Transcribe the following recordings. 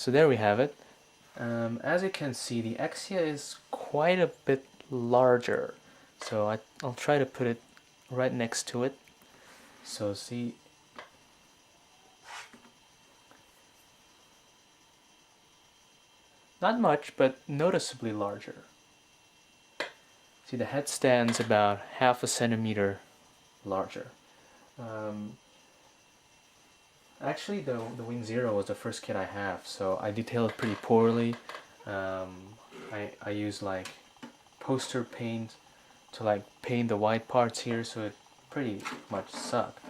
So there we have it. As you can see, the Exia is quite a bit larger. So I'll try to put it right next to it. So see, not much, but noticeably larger. See, the head stands about half a centimeter larger. Um, Actually, the Wing Zero was the first kit I have, so I detailed it pretty poorly. I use like poster paint to like paint the white parts here, so it pretty much sucked.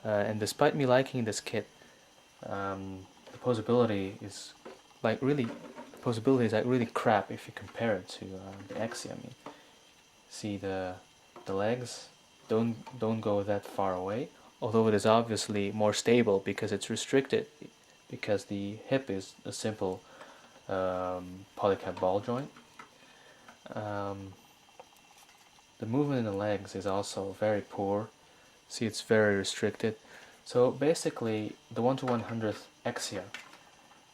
And despite me liking this kit, the posability is like really crap if you compare it to the Exia. I mean, see the legs don't go that far away, although it is obviously more stable because it's restricted, because the hip is a simple polycap ball joint. Um, the movement in the legs is also very poor. See, it's very restricted. So basically, the 1 to 100th Exia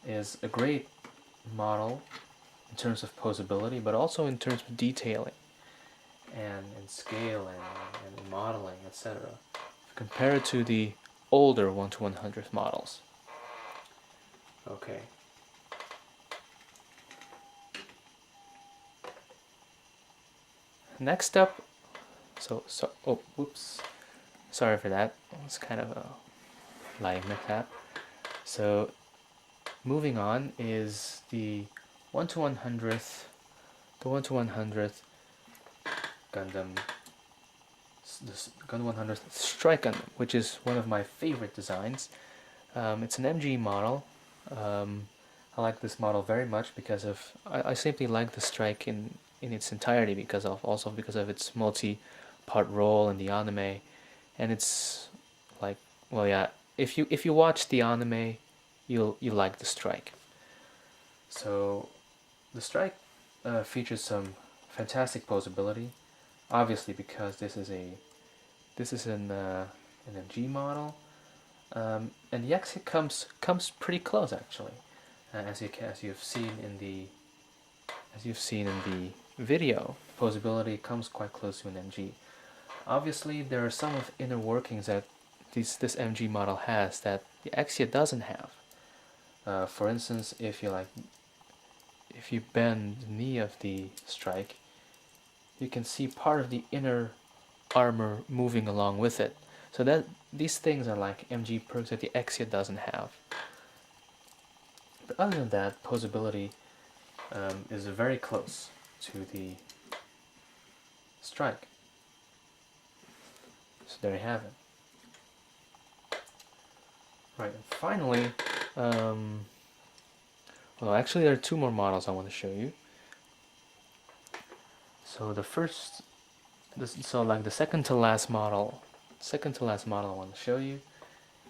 is a great model in terms of posability, but also in terms of detailing and scale and modeling, etc. Compare it to the older 1 to 100th models. Okay. Next up, oh, whoops, sorry for that. It's kind of a lighting mishap. So, moving on is the 1 to 100th, the 1 to 100th Gundam, the Gundam 100th Strike Gundam, which is one of my favorite designs. It's an MG model. I like this model very much because of I simply like the strike in its entirety because of its multi-part role in the anime, and it's like, well, yeah, if you watch the anime, you like the strike. So the strike features some fantastic posability, obviously because this is an MG model, and the Exit comes pretty close actually, as you've seen in the video. Posability comes quite close to an MG. Obviously, there are some of inner workings that this MG model has that the Exia doesn't have. For instance, if you bend the knee of the strike, you can see part of the inner armor moving along with it. So that these things are like MG perks that the Exia doesn't have. But other than that, posability is very close to the strike. So there you have it. Right, and finally, well, actually there are two more models I want to show you. So like the second to last model I want to show you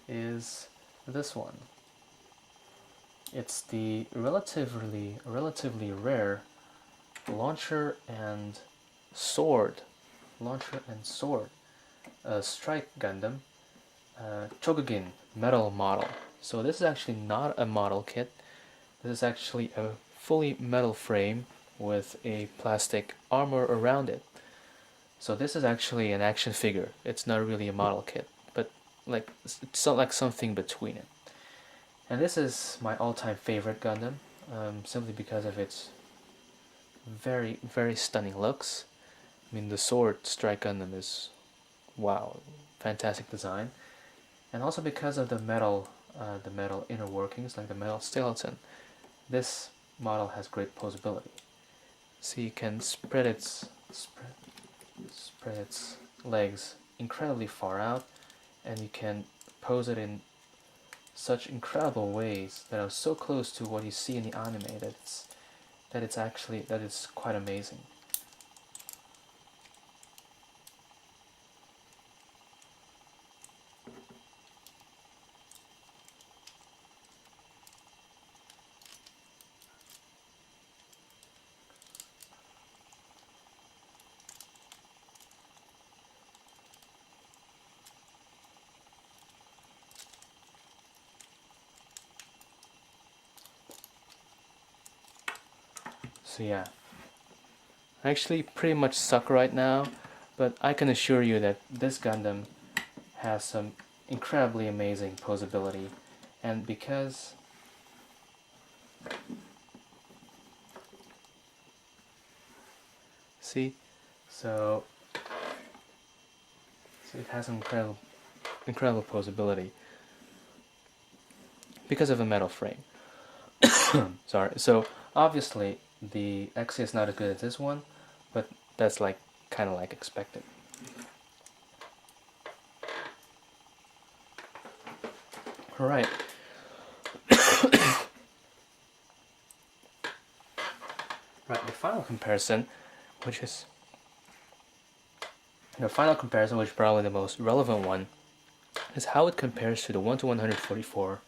is this one. It's the relatively rare launcher and sword strike Gundam Chogugin metal model. So this is actually not a model kit. This is actually a fully metal frame with a plastic armor around it. So this is actually an action figure. It's not really a model kit, but like it's like something between it. And this is my all-time favorite Gundam, simply because of its very stunning looks. I mean, the sword strike Gundam is, wow, fantastic design, and also because of the metal inner workings, like the metal skeleton. This model has great posability. So you can spread its legs incredibly far out, and you can pose it in such incredible ways that are so close to what you see in the anime that it's quite amazing. So yeah, I actually pretty much suck right now, but I can assure you that this Gundam has some incredibly amazing posability, and because see, so it has an incredible posability because of a metal frame. Sorry. So obviously the Exia is not as good as this one, but that's like kind of like expected. All right. Right. The final comparison, which is probably the most relevant one, is how it compares to the 1 to 144